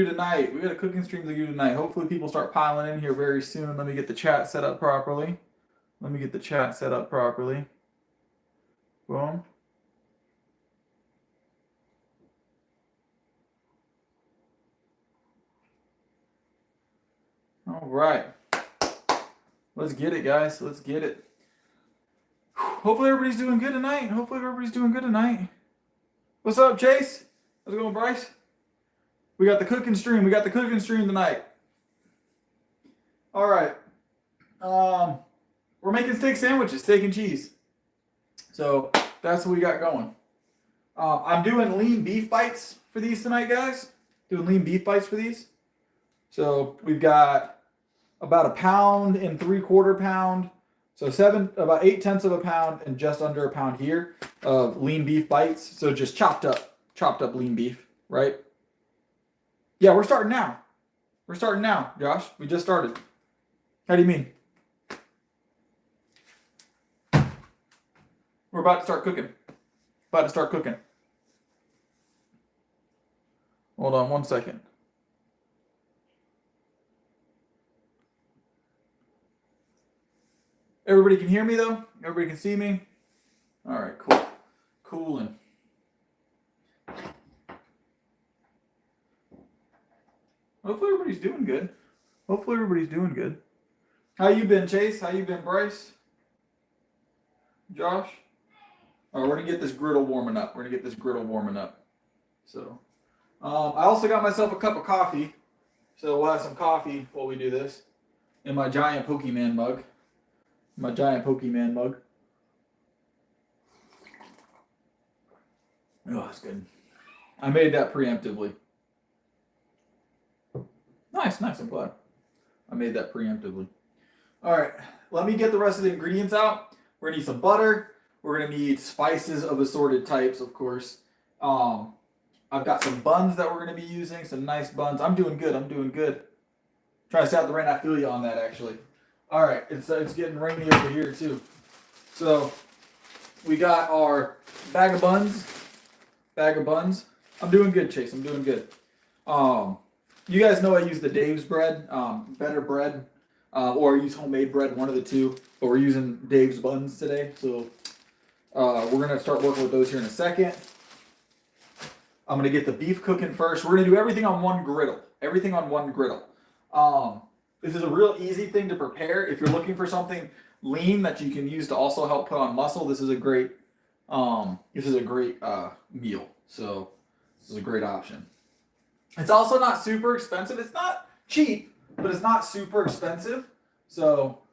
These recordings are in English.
tonight. We got a cooking stream to do tonight. Hopefully people start piling in here very soon. Let me get the chat set up properly. Boom. All right. Let's get it, guys. Let's get it. Hopefully everybody's doing good tonight. What's up, Chase? How's it going, Bryce? We got the cooking stream. Tonight. All right. We're making steak sandwiches, steak and cheese. So that's what we got going. I'm doing lean beef bites for these tonight, guys. So we've got about 1 3/4 pounds. So about 8/10 of a pound and just under a pound here of lean beef bites. So just chopped up lean beef, right? Yeah, we're starting now. Josh. We just started. How do you mean? We're about to start cooking. Hold on 1 second. Everybody can hear me though? Everybody can see me? All right, cool. Cooling. Hopefully everybody's doing good. How you been, Chase? How you been, Bryce? Josh? All right, we're gonna get this griddle warming up. So, I also got myself a cup of coffee. So we'll have some coffee while we do this in my giant Pokemon mug. Oh, that's good. I made that preemptively. Nice, I'm glad. I made that preemptively. All right, let me get the rest of the ingredients out. We're gonna need some butter. We're gonna need spices of assorted types, of course. I've got some buns that we're gonna be using, some nice buns. I'm doing good. Trying to stay out the rain. I feel you on that, actually. All right, it's getting rainy over here too. So we got our bag of buns. I'm doing good, Chase. You guys know I use the Dave's bread, better bread, or I use homemade bread, one of the two. But we're using Dave's buns today, so we're gonna start working with those here in a second. I'm gonna get the beef cooking first. We're gonna do everything on one griddle. This is a real easy thing to prepare. If you're looking for something lean that you can use to also help put on muscle, this is a great meal. So this is a great option. It's also not super expensive. It's not cheap, but it's not super expensive. So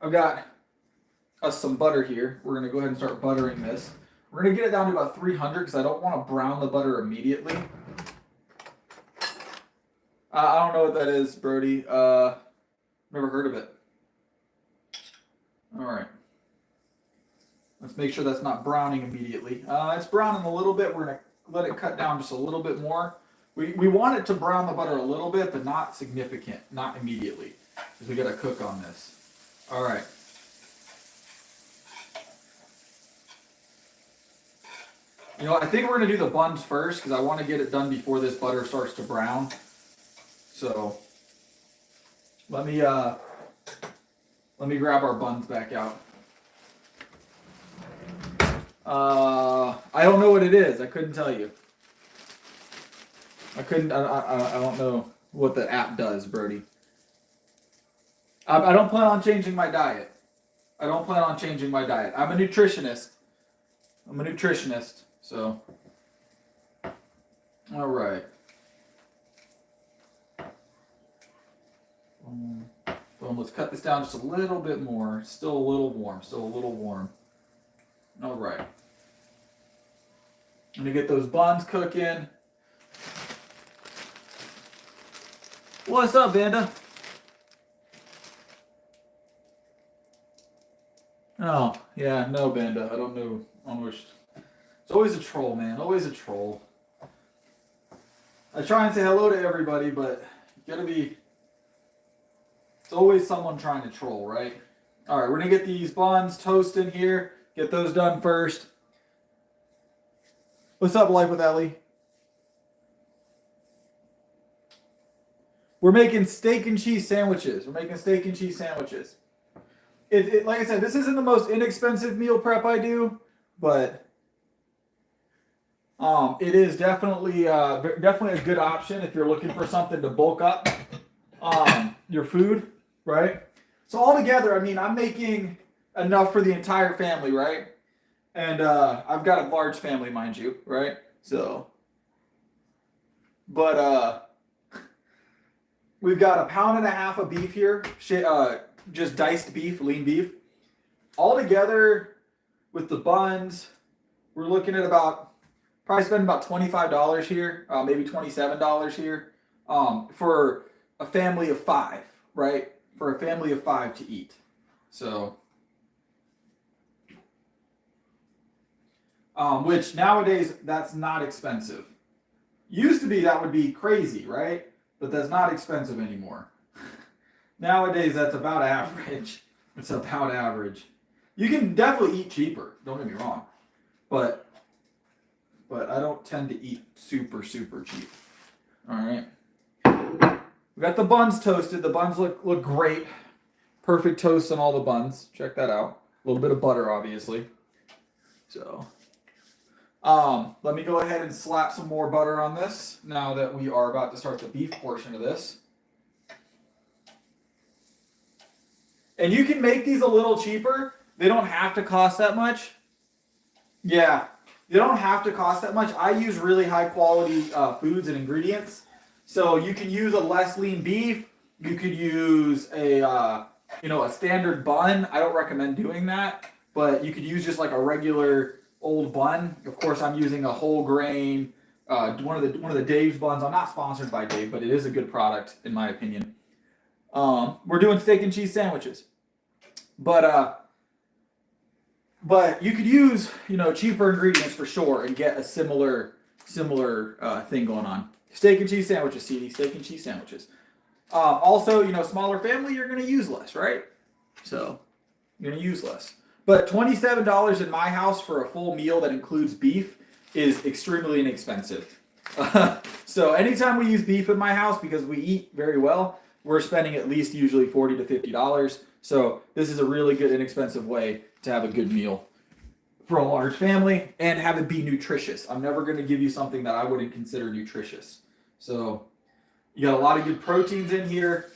I've got us some butter here. We're gonna go ahead and start buttering this. We're gonna get it down to about 300 because I don't want to brown the butter immediately. I don't know what that is, Brody. Never heard of it. All right. Let's make sure that's not browning immediately. It's browning a little bit. We're going to let it cut down just a little bit more. We want it to brown the butter a little bit, but not significant, not immediately, because we got to cook on this. All right. I think we're going to do the buns first because I want to get it done before this butter starts to brown. So let me grab our buns back out. I don't know what it is. I couldn't tell you. I don't know what the app does, Brody. I don't plan on changing my diet. I'm a nutritionist. So, all right. Boom, let's cut this down just a little bit more. Still a little warm. All right. I'm gonna get those buns cooking. What's up, Vanda? Oh, yeah, no, Vanda. I don't know. It's always a troll, man. Always a troll. I try and say hello to everybody, but you gotta be... It's always someone trying to troll, right? All right, we're going to get these buns toasting here. Get those done first. What's up, Life with Ellie? We're making steak and cheese sandwiches. Like I said, this isn't the most inexpensive meal prep I do, but it is definitely definitely a good option if you're looking for something to bulk up your food, right? So altogether, I mean, I'm making enough for the entire family, right? And I've got a large family, mind you, right? So, but we've got 1.5 pounds of beef here, just diced beef, lean beef. Altogether, with the buns, we're looking at probably spending about $25 here, maybe $27 here, for a family of 5, right? For a family of 5 to eat. So, which nowadays, that's not expensive. Used to be that would be crazy, right? But that's not expensive anymore. Nowadays, that's about average. It's about average. You can definitely eat cheaper, don't get me wrong. But I don't tend to eat super, super cheap. All right. We got the buns toasted. The buns look great. Perfect toast on all the buns. Check that out. A little bit of butter, obviously. So, let me go ahead and slap some more butter on this now that we are about to start the beef portion of this. And you can make these a little cheaper. They don't have to cost that much. Yeah, they don't have to cost that much. I use really high quality foods and ingredients. So you can use a less lean beef. You could use a standard bun. I don't recommend doing that, but you could use just like a regular old bun. Of course, I'm using a whole grain, one of the Dave's buns. I'm not sponsored by Dave, but it is a good product in my opinion. We're doing steak and cheese sandwiches, but you could use cheaper ingredients for sure and get a similar thing going on. Steak and cheese sandwiches, CD, steak and cheese sandwiches. Also, smaller family, you're going to use less, right? So you're going to use less. But $27 in my house for a full meal that includes beef is extremely inexpensive. So anytime we use beef in my house, because we eat very well, we're spending at least usually $40 to $50. So this is a really good inexpensive way to have a good meal for a large family and have it be nutritious. I'm never going to give you something that I wouldn't consider nutritious. So you got a lot of good proteins in here.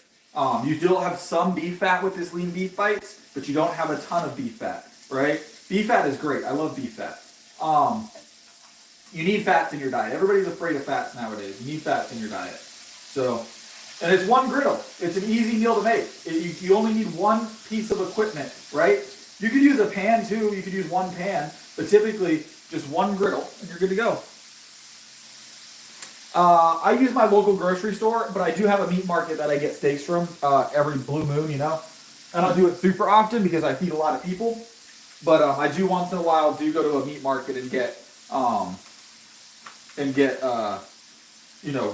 You still have some beef fat with this lean beef bites, but you don't have a ton of beef fat, right? Beef fat is great. I love beef fat. You need fats in your diet. Everybody's afraid of fats nowadays. You need fats in your diet. So, and it's one griddle. It's an easy meal to make. You only need one piece of equipment, right? You could use a pan too. You could use one pan, but typically just one griddle and you're good to go. I use my local grocery store, but I do have a meat market that I get steaks from every blue moon, I don't do it super often because I feed a lot of people, but I do once in a while go to a meat market and get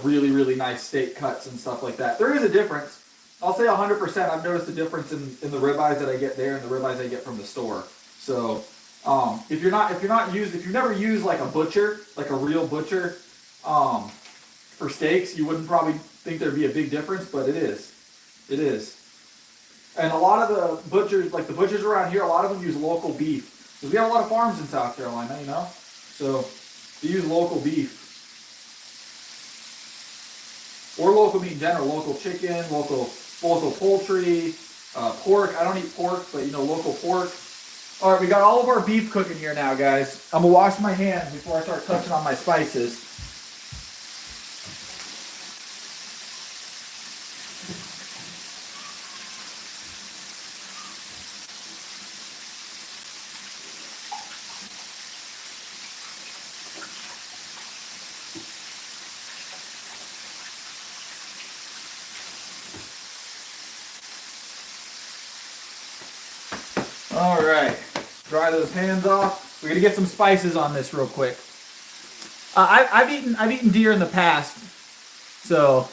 really, really nice steak cuts and stuff like that. There is a difference. I'll say 100%. I've noticed a difference in the ribeyes that I get there and the ribeyes I get from the store. So if you've never used like a butcher, like a real butcher, for steaks, you wouldn't probably think there'd be a big difference, but it is. It is. And a lot of the butchers, like the butchers around here, a lot of them use local beef. Because we got a lot of farms in South Carolina, So they use local beef. Or local meat in general, local chicken, local poultry, pork. I don't eat pork, but local pork. All right, we got all of our beef cooking here now, guys. I'm gonna wash my hands before I start touching on my spices. All right, dry those hands off. We're gonna get some spices on this real quick. I've eaten deer in the past, so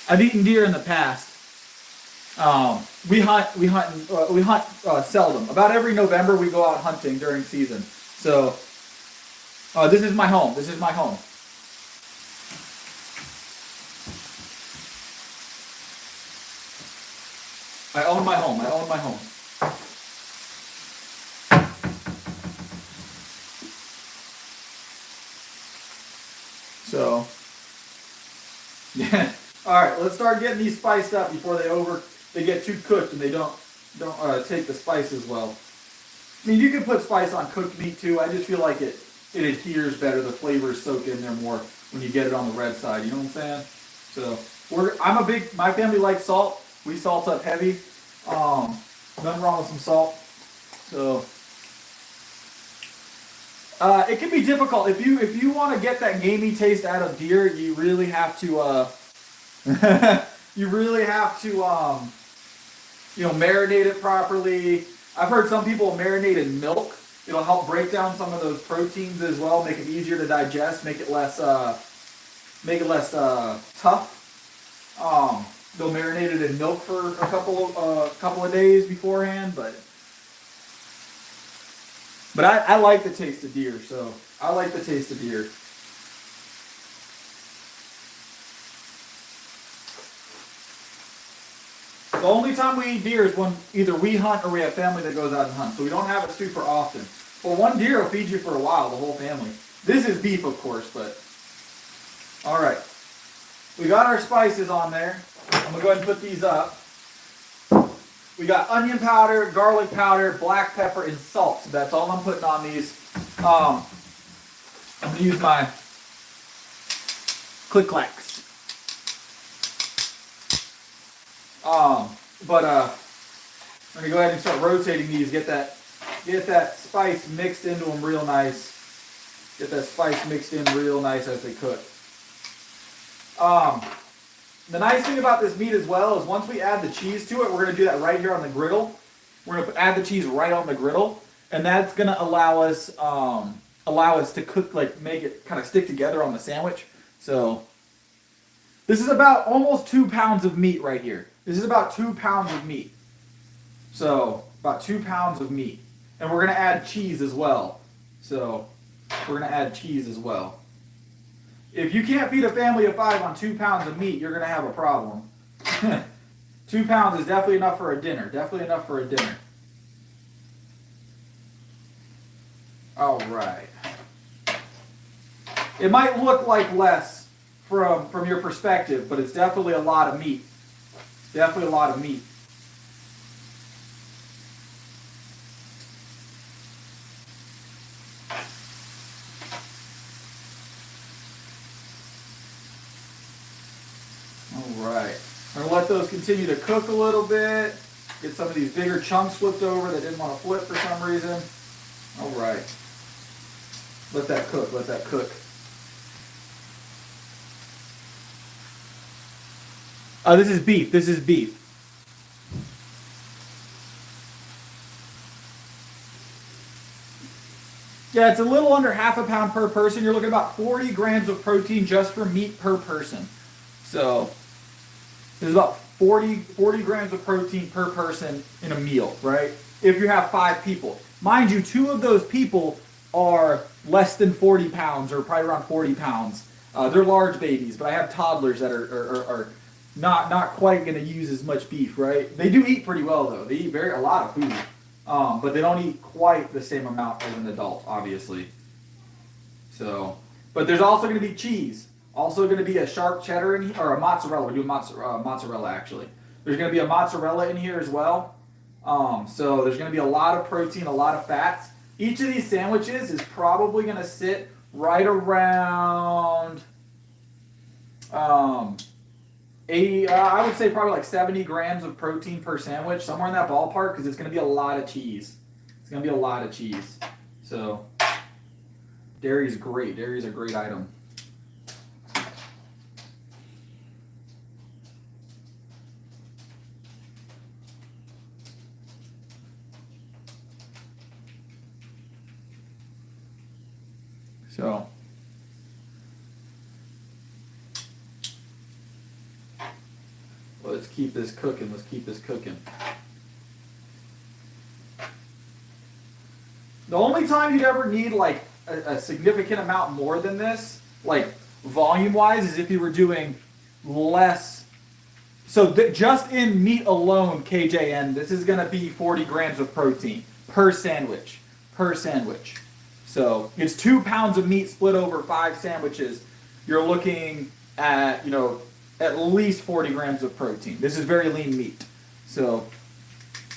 I've eaten deer in the past. We hunt seldom. About every November we go out hunting during season. So This is my home. This is my home. I own my home. I own my home. So, yeah. All right, let's start getting these spiced up before they get too cooked and they don't take the spices well. I mean, you can put spice on cooked meat too. I just feel like it adheres better. The flavors soak in there more when you get it on the red side. You know what I'm saying? So my family likes salt. We salt up heavy. Nothing wrong with some salt. So it can be difficult if you want to get that gamey taste out of deer. You really have to marinate it properly. I've heard some people marinate in milk. It'll help break down some of those proteins as well, make it easier to digest, make it less tough. They'll marinate it in milk for a couple of days beforehand, but I like the taste of deer, so I like the taste of deer. The only time we eat deer is when either we hunt or we have family that goes out and hunts. So we don't have it super often. But one deer will feed you for a while, the whole family. This is beef, of course, but... Alright. We got our spices on there. I'm going to go ahead and put these up. We got onion powder, garlic powder, black pepper, and salt. So that's all I'm putting on these. I'm going to use my click-clacks. I'm gonna go ahead and start rotating these. Get that spice mixed into them real nice. Get that spice mixed in real nice as they cook. The nice thing about this meat as well is once we add the cheese to it, we're gonna do that right here on the griddle. We're gonna add the cheese right on the griddle, and that's gonna allow us to cook, like make it kind of stick together on the sandwich. So this is about almost 2 pounds of meat right here. This is about 2 pounds of meat. So, about 2 pounds of meat. And we're going to add cheese as well. So, we're going to add cheese as well. If you can't feed a family of 5 on 2 pounds of meat, you're going to have a problem. 2 pounds is definitely enough for a dinner. Definitely enough for a dinner. All right. It might look like less from your perspective, but it's definitely a lot of meat. Definitely a lot of meat. All right. I'm going to let those continue to cook a little bit. Get some of these bigger chunks flipped over that didn't want to flip for some reason. All right. Let that cook. Let that cook. This is beef. This is beef. Yeah, it's a little under half a pound per person. You're looking at about 40 grams of protein just for meat per person. So, there's about 40 grams of protein per person in a meal, right? If you have 5 people. Mind you, 2 of those people are less than 40 pounds or probably around 40 pounds. They're large babies, but I have toddlers that are not quite going to use as much beef, right? They do eat pretty well, though. They eat a lot of food, but they don't eat quite the same amount as an adult, obviously. So, but there's also going to be cheese. Also going to be a sharp cheddar in here, or a mozzarella. We're doing mozzarella, actually. There's going to be a mozzarella in here as well. So there's going to be a lot of protein, a lot of fats. Each of these sandwiches is probably going to sit right around 80, I would say probably like 70 grams of protein per sandwich, somewhere in that ballpark, because it's going to be a lot of cheese. It's going to be a lot of cheese. So, dairy's great. Dairy's a great item. So, let's keep this cooking. Let's keep this cooking. The only time you'd ever need like a significant amount more than this, like volume-wise, is if you were doing less. So just in meat alone, KJN, this is going to be 40 grams of protein per sandwich. Per sandwich. So it's 2 pounds of meat split over 5 sandwiches. You're looking at, at least 40 grams of protein. This is very lean meat. So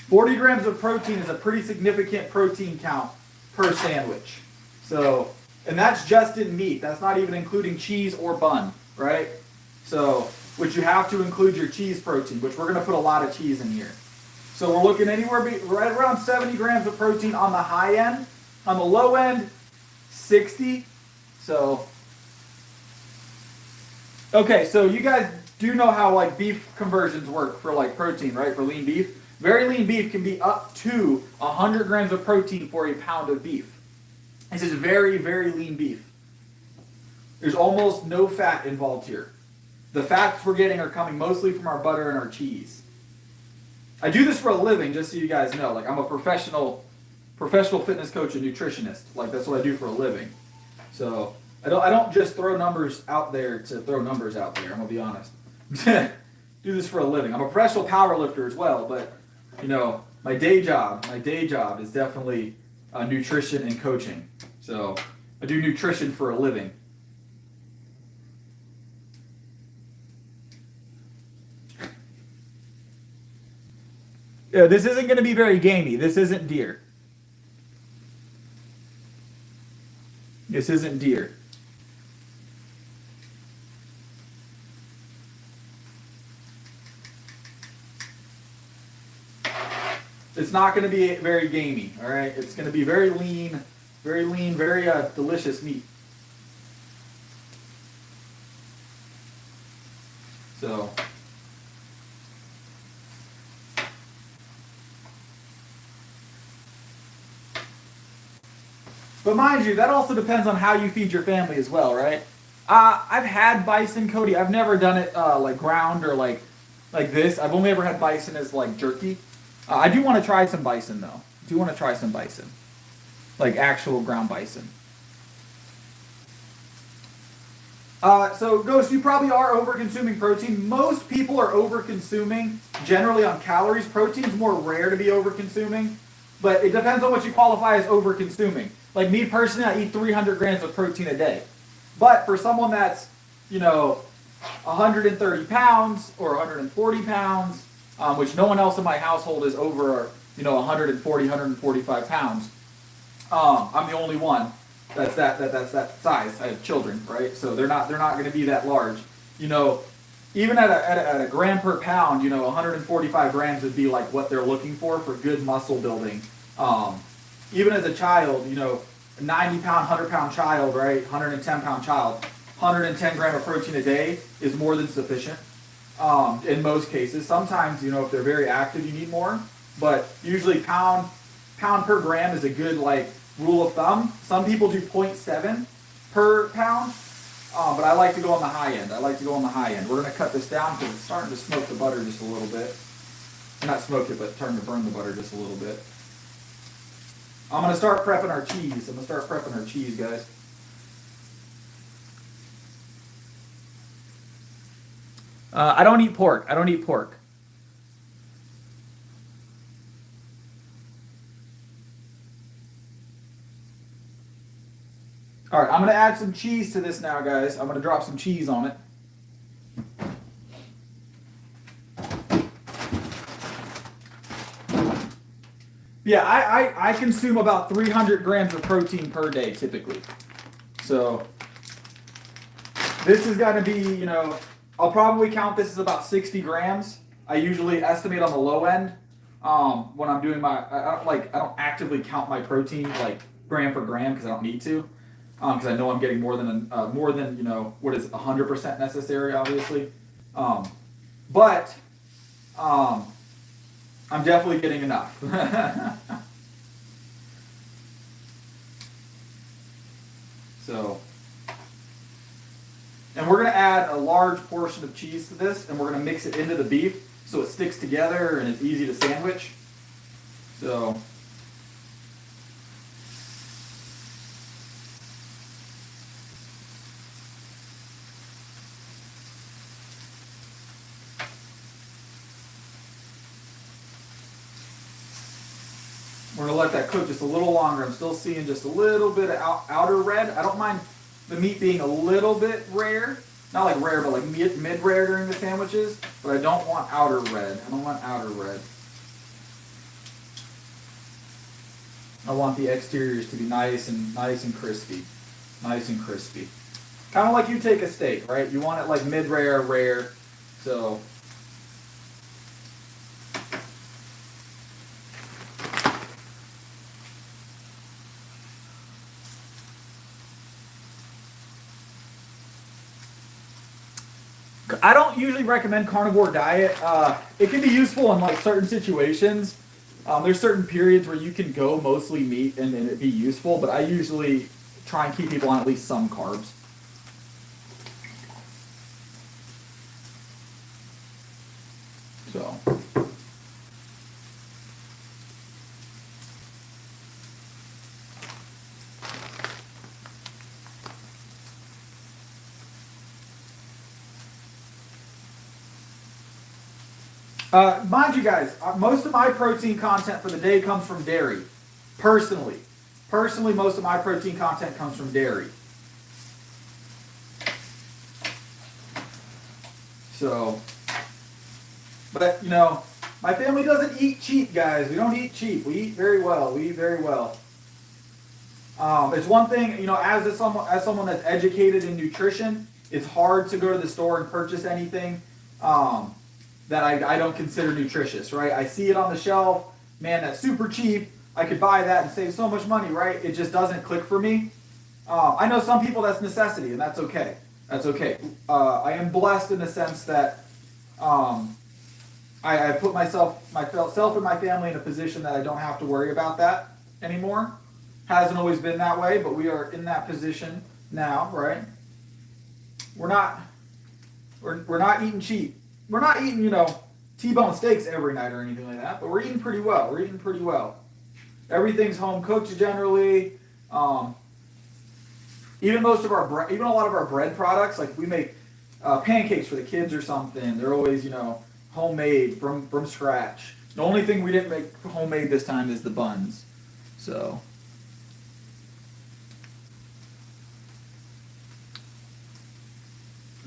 40 grams of protein is a pretty significant protein count per sandwich. So, and that's just in meat. That's not even including cheese or bun, right? So, which you have to include your cheese protein, which we're going to put a lot of cheese in here. So we're looking anywhere right around 70 grams of protein on the high end. On the low end, 60. So, okay, so you guys do know how like beef conversions work for like protein, right? For lean beef. Very lean beef can be up to 100 grams of protein for a pound of beef. This is very, very lean beef. There's almost no fat involved here. The fats we're getting are coming mostly from our butter and our cheese. I do this for a living, just so you guys know. Like, I'm a professional fitness coach and nutritionist. Like, that's what I do for a living. So I don't just throw numbers out there to throw numbers out there. I'm gonna be honest. Do this for a living. I'm a professional power lifter as well, but my day job is definitely nutrition and coaching. So I do nutrition for a living. Yeah, this isn't going to be very gamey. This isn't deer. This isn't deer. It's not going to be very gamey, all right? It's going to be very lean, very delicious meat. So, but mind you, that also depends on how you feed your family as well, right? I've had bison, Cody. I've never done it like ground or like this. I've only ever had bison as like jerky. I do want to try some bison, though. I do want to try some bison. Like actual ground bison. So, Ghost, you probably are over-consuming protein. Most people are over-consuming generally on calories. Protein's more rare to be over-consuming. But it depends on what you qualify as over-consuming. Like me personally, I eat 300 grams of protein a day. But for someone that's, 130 pounds or 140 pounds, which no one else in my household is over, 140, 145 pounds. I'm the only one that's that size. I have children, right? So they're not going to be that large. Even at a gram per pound, 145 grams would be like what they're looking for good muscle building. Even as a child, a 90 pound, 100 pound child, right? 110 pound child, 110 gram of protein a day is more than sufficient. In most cases. Sometimes, if they're very active, you need more. But usually pound per gram is a good rule of thumb. Some people do 0.7 per pound, but I like to go on the high end. We're going to cut this down because it's starting to smoke the butter just a little bit. Not smoke it, but starting to burn the butter just a little bit. I'm going to start prepping our cheese. Guys. I don't eat pork. All right, I'm going to add some cheese to this now, guys. I'm going to drop some cheese on it. Yeah, I consume about 300 grams of protein per day, typically. So this is going to be, I'll probably count this as about 60 grams. I usually estimate on the low end when I'm doing I don't actively count my protein gram for gram because I don't need to. Because I know I'm getting more than what is 100% necessary, obviously. But I'm definitely getting enough. So, and we're going to add a large portion of cheese to this, and we're going to mix it into the beef so it sticks together and it's easy to sandwich. So, We're gonna let that cook just a little longer. I'm still seeing just a little bit of outer red. I don't mind the meat being a little bit rare. Not like rare, but like mid-rare during the sandwiches. But I don't want outer red. I don't want outer red. I want the exteriors to be nice and crispy. Nice and crispy. Kind of like you take a steak, right? You want it like mid-rare, rare. So I don't usually recommend carnivore diet. It can be useful in like certain situations. There's certain periods where you can go mostly meat and it be useful, but I usually try and keep people on at least some carbs. So. Mind you guys, most of my protein content for the day comes from dairy. Personally, most of my protein content comes from dairy. So, but you know, my family doesn't eat cheap, guys. We don't eat cheap. We eat very well. We eat very well. It's one thing, you know, as someone that's educated in nutrition, it's hard to go to the store and purchase anything that I don't consider nutritious, right? I see it on the shelf, man, that's super cheap. I could buy that and save so much money, right? It just doesn't click for me. I know some people that's necessity, and that's okay. That's okay. I am blessed in the sense that I put myself and my family in a position that I don't have to worry about that anymore. Hasn't always been that way, but we are in that position now, right? We're not eating cheap. We're not eating, you know, T-bone steaks every night or anything like that, but we're eating pretty well. We're eating pretty well. Everything's home cooked generally. Even a lot of our bread products, like we make pancakes for the kids or something. They're always, you know, homemade from scratch. The only thing we didn't make homemade this time is the buns. So.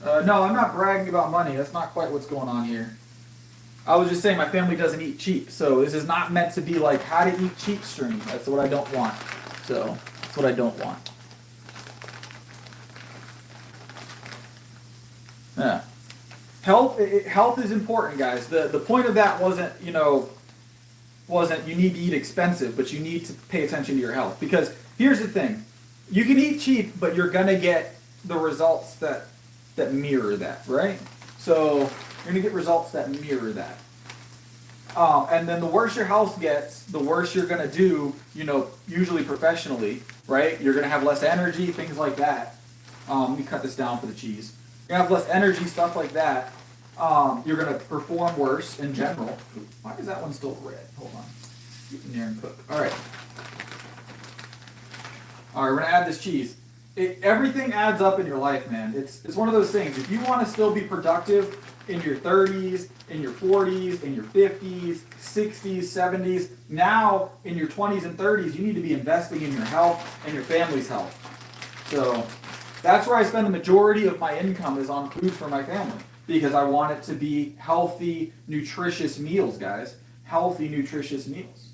No, I'm not bragging about money. That's not quite what's going on here. I was just saying my family doesn't eat cheap. So this is not meant to be like how to eat cheap stream. That's what I don't want. So that's what I don't want. Yeah. Health is important, guys. The point of that wasn't you need to eat expensive, but you need to pay attention to your health. Because here's the thing. You can eat cheap, but you're going to get the results that mirror that, right? So you're going to get results that mirror that. And then the worse your health gets, the worse you're going to do, you know, usually professionally, right? You're going to have less energy, things like that. Let me cut this down for the cheese. You're going to have less energy, stuff like that. You're going to perform worse in general. Why is that one still red? Hold on. Get in there and cook. All right. All right, we're going to add this cheese. Everything adds up in your life, man. It's one of those things. If you want to still be productive in your 30s, in your 40s, in your 50s, 60s, 70s, now in your 20s and 30s, you need to be investing in your health and your family's health. So that's where I spend the majority of my income is on food for my family because I want it to be healthy, nutritious meals, guys. Healthy, nutritious meals.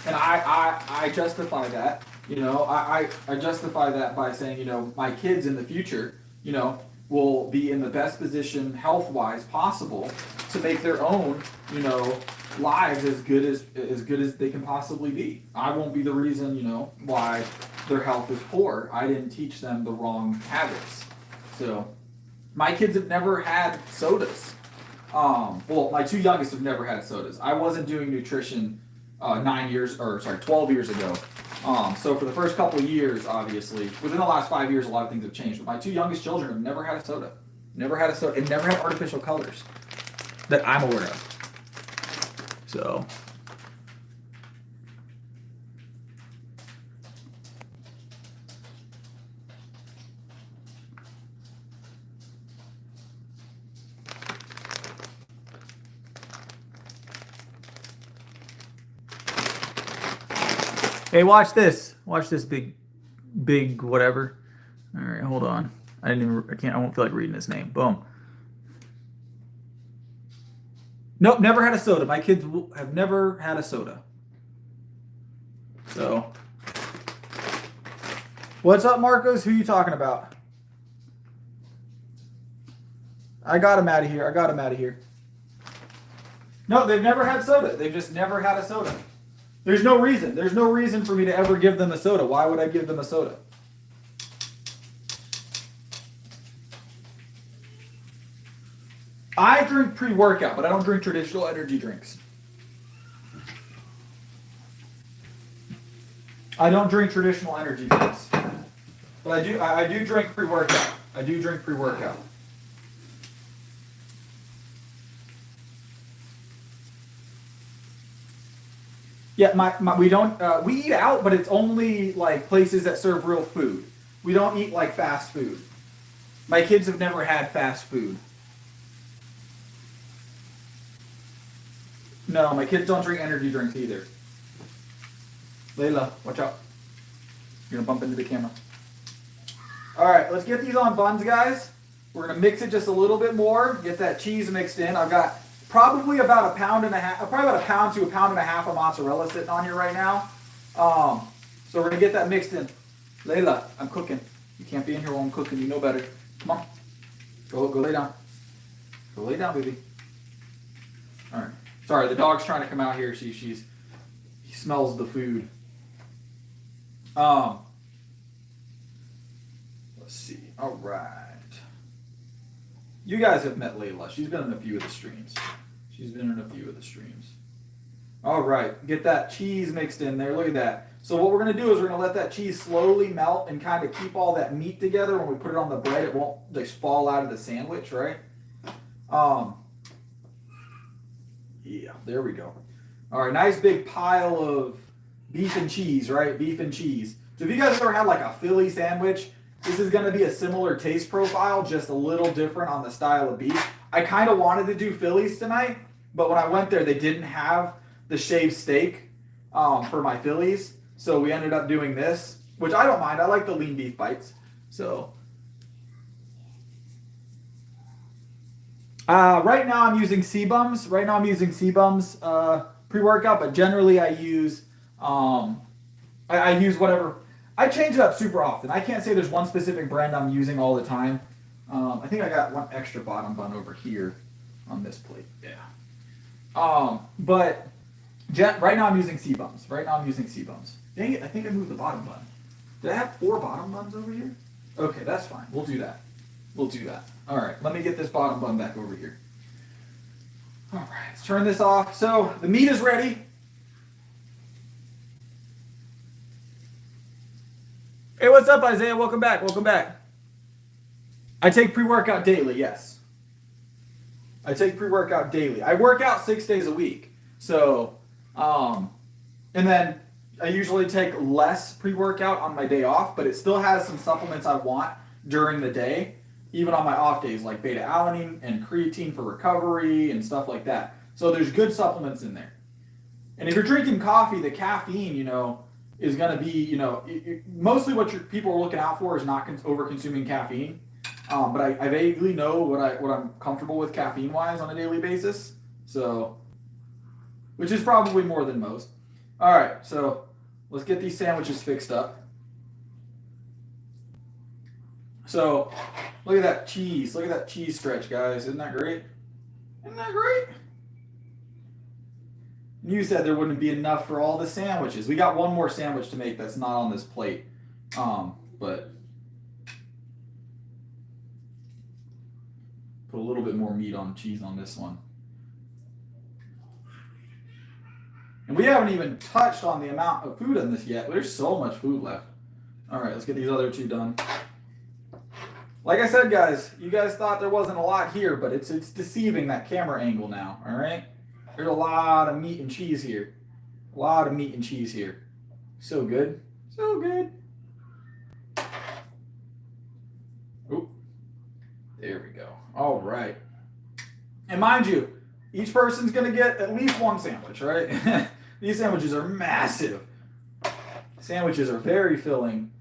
And I justify that. You know, I justify that by saying, you know, my kids in the future, you know, will be in the best position health-wise possible to make their own, you know, lives as good as they can possibly be. I won't be the reason, you know, why their health is poor. I didn't teach them the wrong habits. So my kids have never had sodas. Well, my two youngest have never had sodas. I wasn't doing nutrition 12 years ago. So for the first couple of years, obviously, within the last 5 years, a lot of things have changed. But my two youngest children have never had a soda. Never had a soda. And never had artificial colors that I'm aware of. So. Hey, watch this. Watch this big whatever. All right, hold on. I won't feel like reading his name. Boom. Nope, never had a soda. My kids have never had a soda. So, what's up, Marcos? Who are you talking about? I got him out of here. No, they've never had soda. They've just never had a soda. There's no reason. There's no reason for me to ever give them a soda. Why would I give them a soda? I drink pre-workout, but I don't drink traditional energy drinks. I don't drink traditional energy drinks. But I do drink pre-workout. I do drink pre-workout. Yeah, we don't we eat out, but it's only like places that serve real food. We don't eat like fast food. My kids have never had fast food. No, my kids don't drink energy drinks either. Layla, watch out. You're gonna bump into the camera. All right, let's get these on buns, guys. We're gonna mix it just a little bit more, get that cheese mixed in. I've got probably about a pound to a pound and a half of mozzarella sitting on here right now. So we're gonna get that mixed in. Layla, I'm cooking. You can't be in here while I'm cooking. You know better. Come on. Go lay down. Go lay down, baby. All right. Sorry, the dog's trying to come out here. He smells the food. Let's see. All right. You guys have met Layla. She's been in a few of the streams. All right. Get that cheese mixed in there. Look at that. So what we're going to do is we're going to let that cheese slowly melt and kind of keep all that meat together. When we put it on the bread, it won't just fall out of the sandwich, right? Yeah, there we go. All right, nice big pile of beef and cheese, right? Beef and cheese. So if you guys ever had like a Philly sandwich, this is going to be a similar taste profile, just a little different on the style of beef. I kind of wanted to do Phillies tonight, but when I went there, they didn't have the shaved steak for my Phillies. So we ended up doing this, which I don't mind. I like the lean beef bites. So right now I'm using C-Bums. Pre-workout, but generally I use I use whatever. I change it up super often. I can't say there's one specific brand I'm using all the time. I think I got one extra bottom bun over here on this plate. Yeah. But right now I'm using C-Bums. Dang it, I think I moved the bottom bun. Did I have 4 bottom buns over here? Okay, that's fine. We'll do that. All right, let me get this bottom bun back over here. All right, let's turn this off. So the meat is ready. Hey, what's up, Isaiah? Welcome back. I take pre-workout daily, yes. I take pre-workout daily. I work out 6 days a week. So, and then I usually take less pre-workout on my day off, but it still has some supplements I want during the day, even on my off days, like beta-alanine and creatine for recovery and stuff like that. So there's good supplements in there. And if you're drinking coffee, the caffeine, is going to be, mostly what people are looking out for is not over-consuming caffeine. But I vaguely know what I'm comfortable with caffeine-wise on a daily basis. So, which is probably more than most. All right, so let's get these sandwiches fixed up. So, look at that cheese. Look at that cheese stretch, guys. Isn't that great? You said there wouldn't be enough for all the sandwiches. We got one more sandwich to make that's not on this plate. But put a little bit more meat on cheese on this one. And we haven't even touched on the amount of food in this yet. There's so much food left. All right, let's get these other 2 done. Like I said, guys, you guys thought there wasn't a lot here, but it's deceiving, that camera angle now, all right? There's a lot of meat and cheese here. So good. Oop. There we go. All right. And mind you, each person's going to get at least one sandwich, right? These sandwiches are massive. sandwiches are very filling.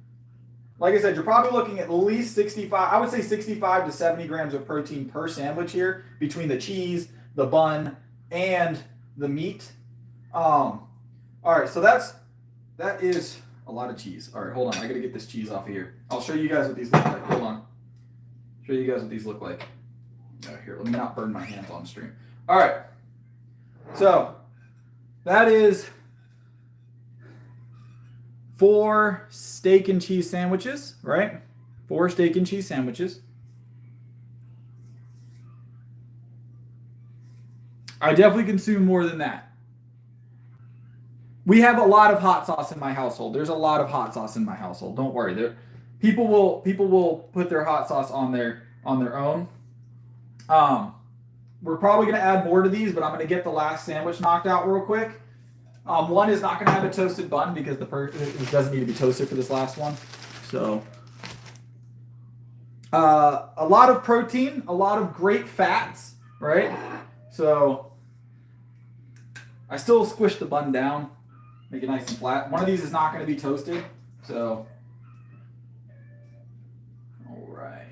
Like I said, you're probably looking at least 65, I would say 65 to 70 grams of protein per sandwich here between the cheese, the bun, and the meat. All right, so that is a lot of cheese. All right, hold on. I got to get this cheese off of here. I'll show you guys what these look like. Hold on. Show you guys what these look like. Here, let me not burn my hands on stream. All right. So that is 4 steak and cheese sandwiches, right? 4 steak and cheese sandwiches. I definitely consume more than that. We have a lot of hot sauce in my household. There's a lot of hot sauce in my household. Don't worry. People will put their hot sauce on their own. We're probably going to add more to these, but I'm going to get the last sandwich knocked out real quick. One is not going to have a toasted bun because it doesn't need to be toasted for this last one. So, a lot of protein, a lot of great fats, right? So, I still squish the bun down, make it nice and flat. One of these is not going to be toasted, so. All right.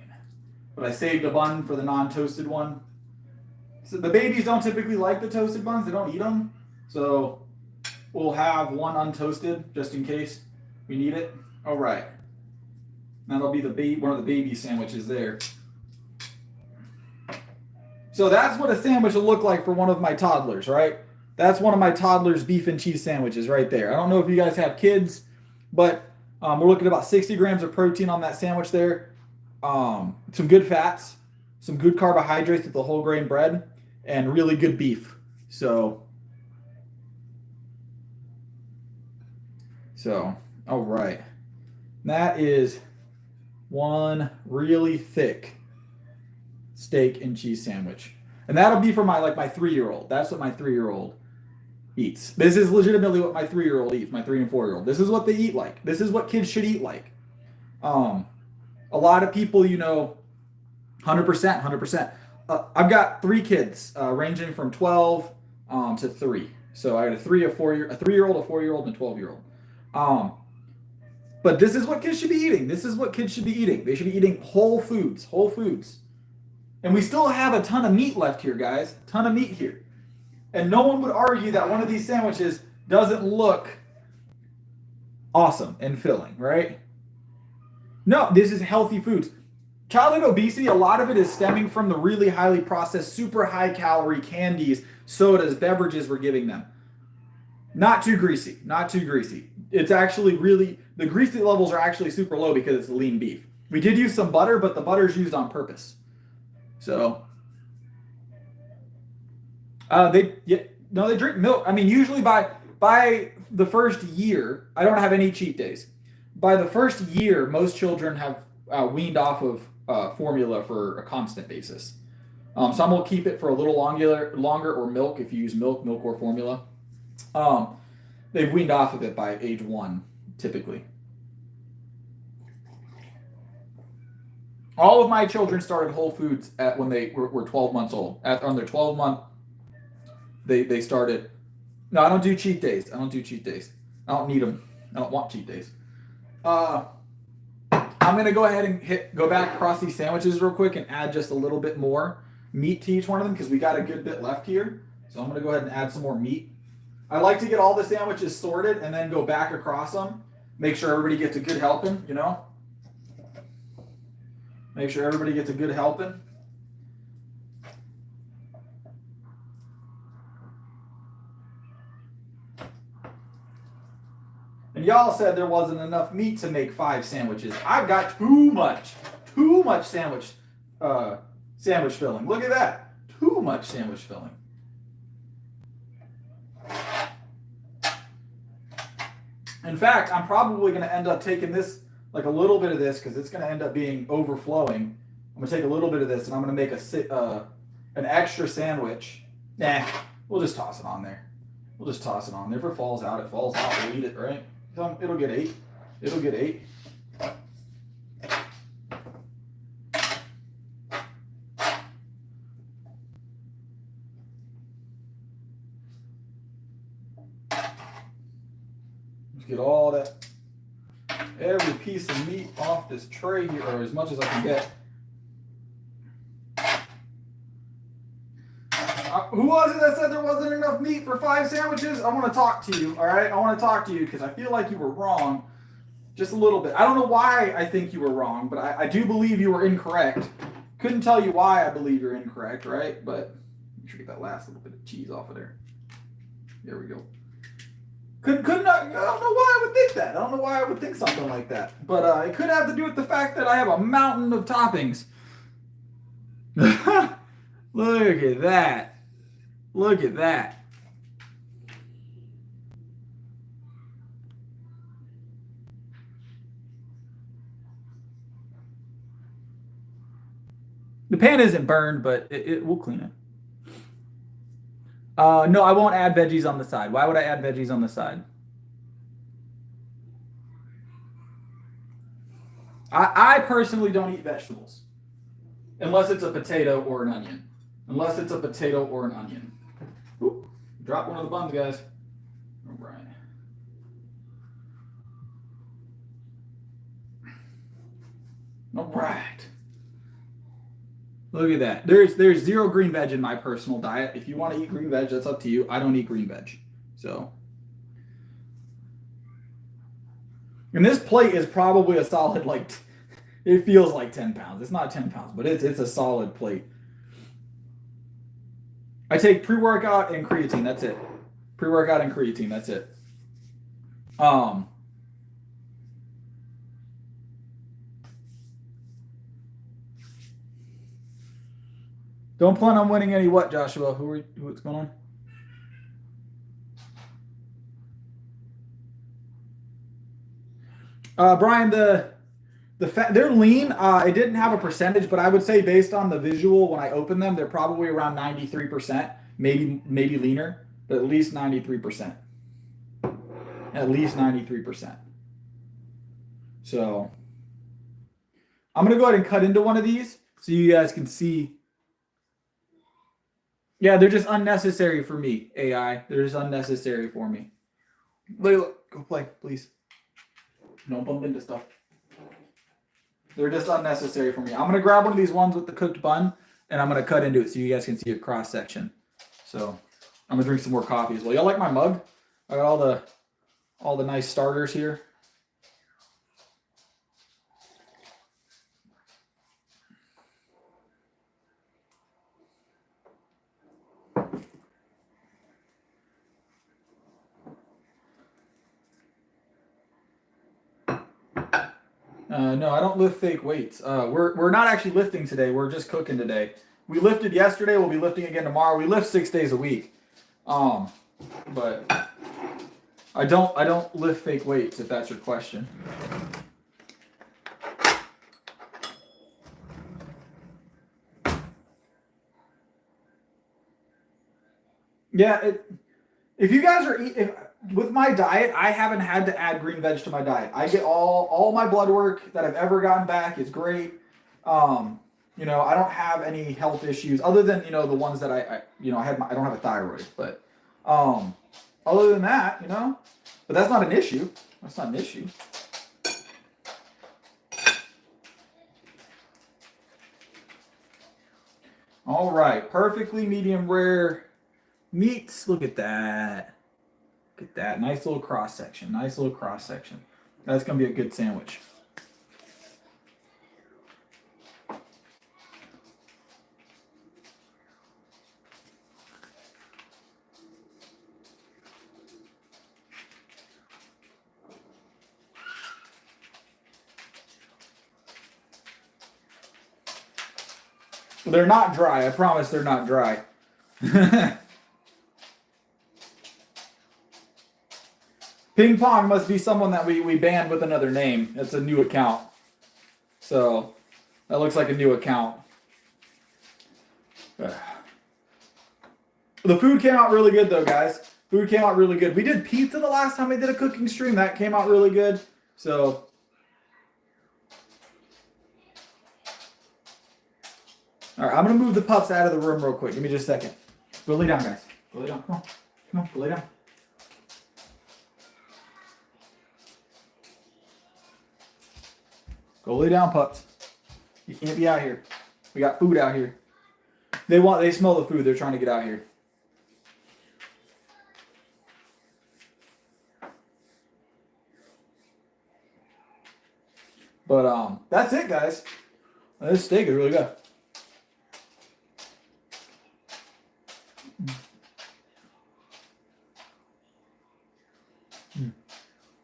But I saved a bun for the non-toasted one. So the babies don't typically like the toasted buns. They don't eat them. So we'll have one untoasted just in case we need it. All right. That'll be one of the baby sandwiches there. So that's what a sandwich will look like for one of my toddlers, right? That's one of my toddlers' beef and cheese sandwiches right there. I don't know if you guys have kids, but we're looking at about 60 grams of protein on that sandwich there. Some good fats, some good carbohydrates with the whole grain bread, and really good beef. So, all right. That is one really thick steak and cheese sandwich. And that'll be for my 3-year-old. That's what my 3-year-old eats. This is legitimately what my 3-year-old eats, my 3 and 4-year-old. This is what they eat like. This is what kids should eat like. A lot of people, 100%. I've got 3 kids ranging from 12 to 3. So I got a 3-year-old, a 4-year-old, and a 12-year-old. But this is what kids should be eating. This is what kids should be eating. They should be eating whole foods. And we still have a ton of meat left here, guys. A ton of meat here. And no one would argue that one of these sandwiches doesn't look awesome and filling, right? No, this is healthy foods. Childhood obesity, a lot of it is stemming from the really highly processed, super high calorie candies, sodas, beverages we're giving them. Not too greasy. It's actually the greasy levels are actually super low because it's lean beef. We did use some butter, but the butter's used on purpose. So, they drink milk. I mean, usually by the first year, I don't have any cheat days. By the first year, most children have weaned off of formula for a constant basis. Some will keep it for a little longer, or milk if you use milk or formula. They've weaned off of it by age 1, typically. All of my children started Whole Foods when they were 12 months old. On their 12 month, they started. No, I don't do cheat days. I don't need them. I don't want cheat days. I'm gonna go ahead and go back across these sandwiches real quick and add just a little bit more meat to each one of them because we got a good bit left here. So I'm gonna go ahead and add some more meat. I like to get all the sandwiches sorted and then go back across them. Make sure everybody gets a good helping, Make sure everybody gets a good helping. And y'all said there wasn't enough meat to make 5 sandwiches. I've got too much sandwich filling. Look at that. Too much sandwich filling. In fact, I'm probably going to end up taking this, a little bit of this, because it's going to end up being overflowing. I'm going to take a little bit of this, and I'm going to make an extra sandwich. We'll just toss it on there. If it falls out, it falls out. We'll eat it, right? So it'll get 8. Let's get all that every piece of meat off this tray here, or as much as I can get. Who was it that said there wasn't enough meat for 5 sandwiches? I want to talk to you, all right? I want to talk to you because I feel like you were wrong just a little bit. I don't know why I think you were wrong, but I do believe you were incorrect. Couldn't tell you why I believe you're incorrect, right? But make sure to get that last little bit of cheese off of there. There we go. I don't know why I would think that. I don't know why I would think something like that. But it could have to do with the fact that I have a mountain of toppings. Look at that. Look at that. The pan isn't burned, but we'll clean it. No, I won't add veggies on the side. Why would I add veggies on the side? I personally don't eat vegetables. Unless it's a potato or an onion. Unless it's a potato or an onion. Ooh, drop one of the buns, guys. All right. All right. Look at that. There's zero green veg in my personal diet. If you want to eat green veg, that's up to you. I don't eat green veg. So. And this plate is probably a solid, like, it feels like 10 pounds. It's not 10 pounds, but it's a solid plate. I take pre-workout and creatine. That's it. Pre-workout and creatine. That's it. Don't plan on winning any what, Joshua? What's going on? Brian, the fat, they're lean. It didn't have a percentage, but I would say based on the visual when I open them, they're probably around 93%, maybe leaner, but at least 93%. At least 93%. So I'm gonna go ahead and cut into one of these so you guys can see. Yeah, they're just unnecessary for me, AI. They're just unnecessary for me. Layla, go play, please. Don't bump into stuff. They're just unnecessary for me. I'm going to grab one of these ones with the cooked bun, and I'm going to cut into it so you guys can see a cross section. So I'm going to drink some more coffee as well. Y'all like my mug? I got all the nice starters here. No, I don't lift fake weights. We're not actually lifting today. We're just cooking today. We lifted yesterday. We'll be lifting again tomorrow. We lift 6 days a week. But I don't lift fake weights, if that's your question. Yeah, if you guys are with my diet, I haven't had to add green veg to my diet. I get all my blood work that I've ever gotten back is great. You know, I don't have any health issues other than, you know, the ones that I don't have a thyroid, but other than that, you know, but that's not an issue. That's not an issue. All right, perfectly medium rare meats. Look at that. Look at that. Nice little cross section. Nice little cross section. That's going to be a good sandwich. They're not dry. I promise they're not dry. Ping Pong must be someone that we banned with another name. It's a new account. So that looks like a new account. The food came out really good though, guys. Food came out really good. We did pizza the last time I did a cooking stream. That came out really good. So all right, I'm going to move the pups out of the room real quick. Give me just a second. Go lay down, guys. Go lay down. Come on. Come on, go lay down. Go lay down, pups. You can't be out here. We got food out here. They smell the food. They're trying to get out here. But that's it, guys. This steak is really good.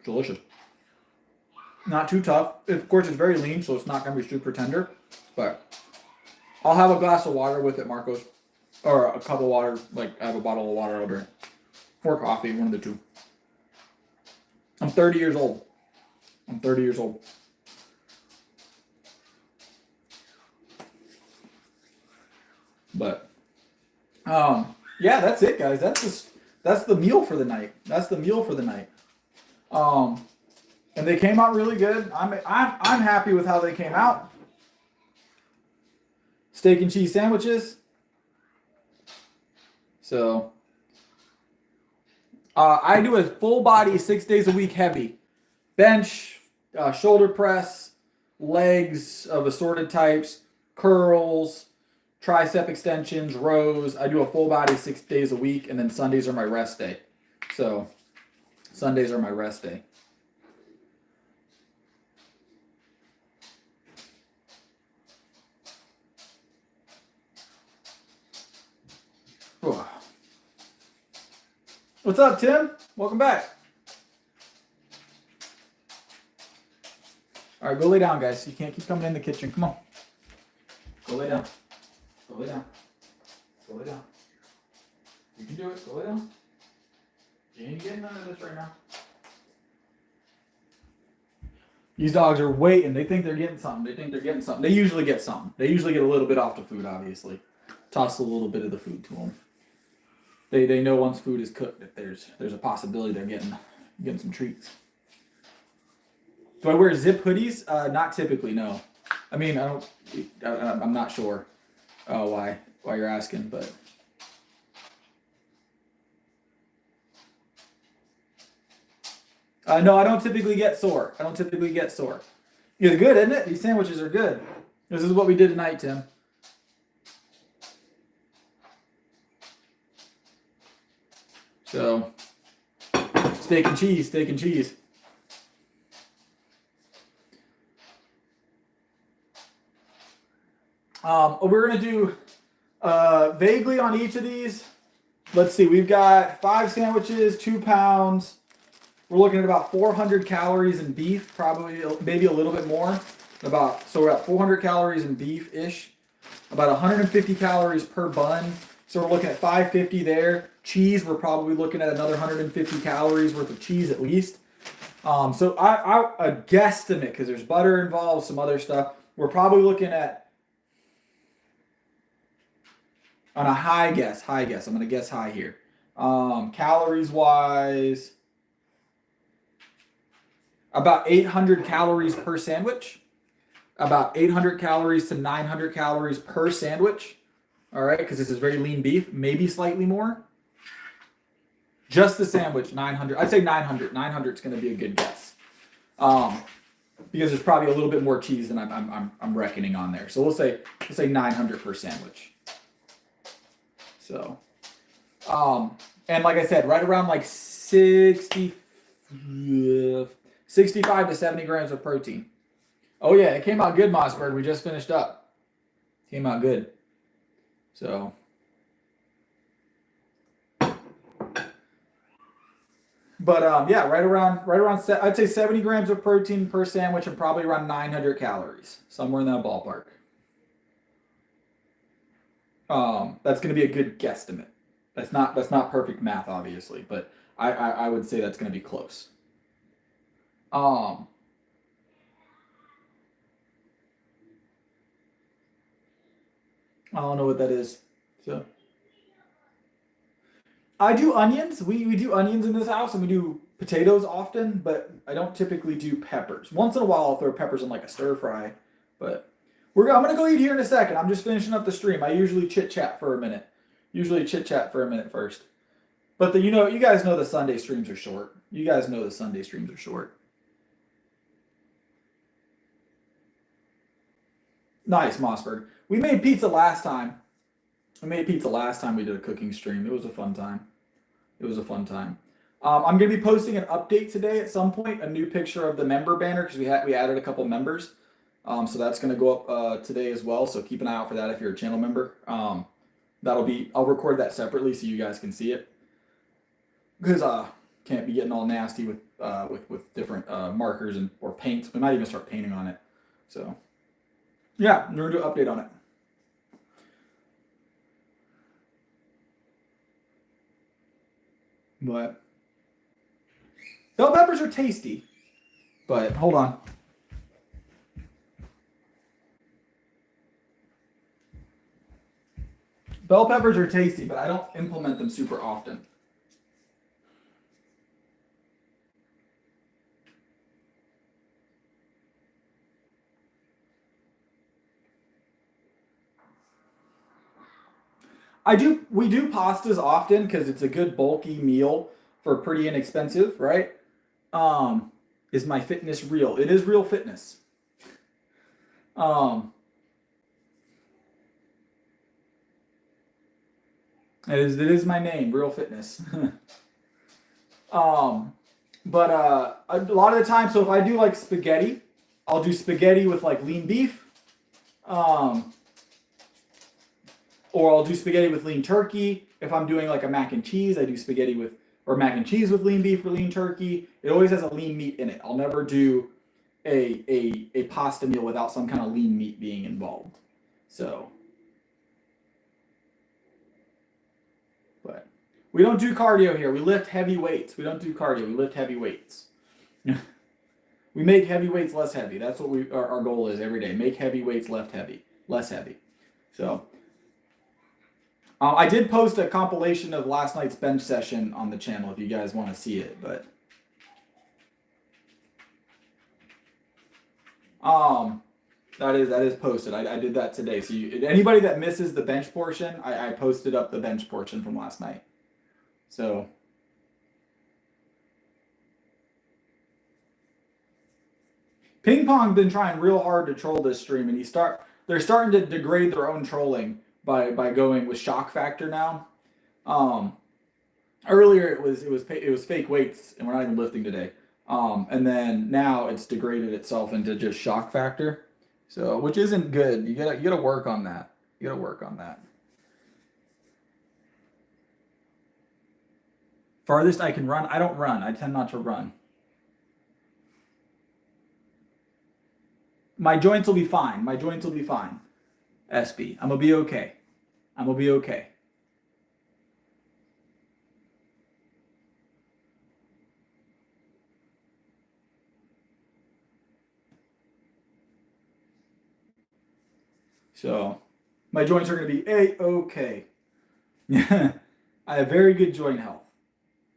Delicious. Not too tough. Of course, it's very lean, so it's not going to be super tender. But I'll have a glass of water with it, Marcos. Or a cup of water. Like, I have a bottle of water I'll drink. Or coffee, one of the two. I'm 30 years old. I'm 30 years old. But, yeah, that's it, guys. That's the meal for the night. That's the meal for the night. And they came out really good. I'm happy with how they came out. Steak and cheese sandwiches. So, I do a full body 6 days a week heavy. Bench, shoulder press, legs of assorted types, curls, tricep extensions, rows. I do a full body 6 days a week, and then Sundays are my rest day. So, Sundays are my rest day. What's up, Tim? Welcome back. All right, go lay down, guys. You can't keep coming in the kitchen. Come on. Go lay down. Go lay down. Go lay down. You can do it. Go lay down. You ain't getting none of this right now. These dogs are waiting. They think they're getting something. They usually get something. They usually get a little bit off the food, obviously. Toss a little bit of the food to them. They know once food is cooked that there's a possibility they're getting some treats. Do I wear zip hoodies? Not typically, no. I mean, I'm not sure why you're asking, but no, I don't typically get sore. It's good, isn't it? These sandwiches are good. This is what we did tonight, Tim. So, steak and cheese. We're going to do vaguely on each of these. Let's see, we've got 5 sandwiches, 2 pounds. We're looking at about 400 calories in beef, probably maybe a little bit more. So we're at 400 calories in beef-ish. About 150 calories per bun. So we're looking at 550 there. Cheese, we're probably looking at another 150 calories worth of cheese at least. So I a guesstimate, because there's butter involved, some other stuff. We're probably looking at, on a high guess, I'm going to guess high here. Calories wise, about 800 calories per sandwich. About 800 calories to 900 calories per sandwich. All right, because this is very lean beef, maybe slightly more. Just the sandwich, 900. I'd say 900. 900 is going to be a good guess, because there's probably a little bit more cheese than I'm reckoning on there. So we'll say 900 per sandwich. So, and like I said, right around like 65 to 70 grams of protein. Oh yeah, it came out good, Mossberg. We just finished up. Came out good. So, but yeah, right around I'd say 70 grams of protein per sandwich and probably around 900 calories, somewhere in that ballpark. That's going to be a good guesstimate. That's not perfect math, obviously, but I would say that's going to be close. I don't know what that is. So I do onions. We do onions in this house, and we do potatoes often, but I don't typically do peppers. Once in a while, I'll throw peppers in like a stir fry, but I'm gonna go eat here in a second. I'm just finishing up the stream. I usually chit chat for a minute. First. But you guys know the Sunday streams are short. Nice, Mossberg. We made pizza last time. We did a cooking stream. It was a fun time. I'm going to be posting an update today at some point, a new picture of the member banner because we added a couple members. So that's going to go up today as well. So keep an eye out for that if you're a channel member. I'll record that separately so you guys can see it because can't be getting all nasty with different markers or paint. We might even start painting on it. So yeah, we're going to do an update on it. But bell peppers are tasty. But hold on. Bell peppers are tasty, but I don't implement them super often. We do pastas often because it's a good bulky meal for pretty inexpensive, right? Is my fitness real? It is real fitness. It is my name, real fitness. But a lot of the time, so if I do like spaghetti, I'll do spaghetti with like lean beef. Or I'll do spaghetti with lean turkey. If I'm doing like a mac and cheese, I do spaghetti with, or mac and cheese with lean beef or lean turkey. It always has a lean meat in it. I'll never do a pasta meal without some kind of lean meat being involved. So, but we don't do cardio here. We lift heavy weights. We don't do cardio. We lift heavy weights. We make heavy weights less heavy. That's what our goal is every day. Make heavy weights less heavy. So, I did post a compilation of last night's bench session on the channel if you guys want to see it, but that is posted. I did that today. So anybody that misses the bench portion, I posted up the bench portion from last night. So Ping Pong's been trying real hard to troll this stream, and they're starting to degrade their own trolling by going with shock factor now. Earlier it was fake weights, and we're not even lifting today. And then now it's degraded itself into just shock factor. So, which isn't good. You gotta work on that. Farthest I can run. I don't run. I tend not to run. My joints will be fine. SB. I'm gonna be okay. So my joints are gonna be okay. I have very good joint health.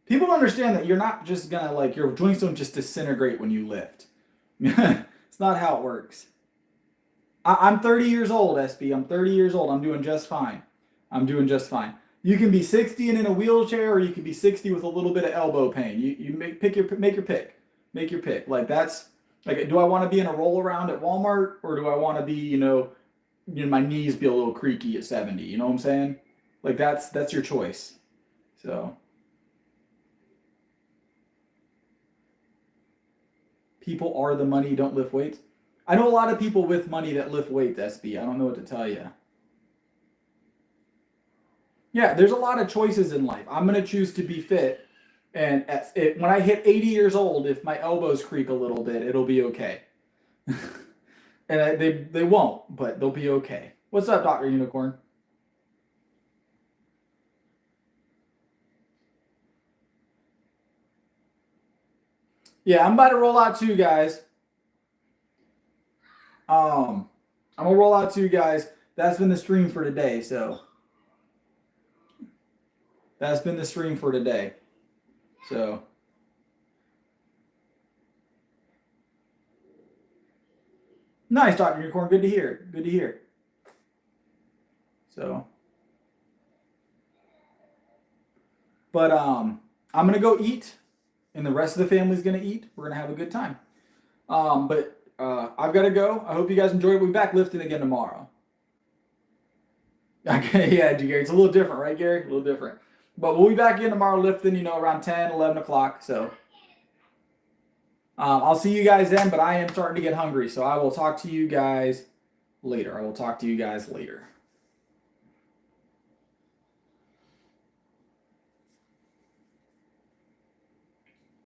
People don't understand that you're not just gonna your joints don't just disintegrate when you lift. It's not how it works. I'm 30 years old, SB. I'm 30 years old. I'm doing just fine. You can be 60 and in a wheelchair, or you can be 60 with a little bit of elbow pain. You make your pick. Like that's like, do I want to be in a roll around at Walmart, or do I want to be, my knees be a little creaky at 70? You know what I'm saying? Like that's your choice. So people are the money, don't lift weights. I know a lot of people with money that lift weights, SB. I don't know what to tell you. Yeah, there's a lot of choices in life. I'm going to choose to be fit. And when I hit 80 years old, if my elbows creak a little bit, it'll be okay. And they won't, but they'll be okay. What's up, Dr. Unicorn? Yeah, I'm about to roll out too, guys. I'm gonna roll out too, guys. That's been the stream for today. So that's been the stream for today. So nice, Dr. Unicorn. Good to hear. So, but I'm gonna go eat, and the rest of the family's gonna eat. We're gonna have a good time. But I've got to go. I hope you guys enjoyed. We'll be back lifting again tomorrow. Okay, yeah, Gary. It's a little different, right, Gary? A little different. But we'll be back again tomorrow lifting, around 10, 11 o'clock. So I'll see you guys then, but I am starting to get hungry. So I will talk to you guys later.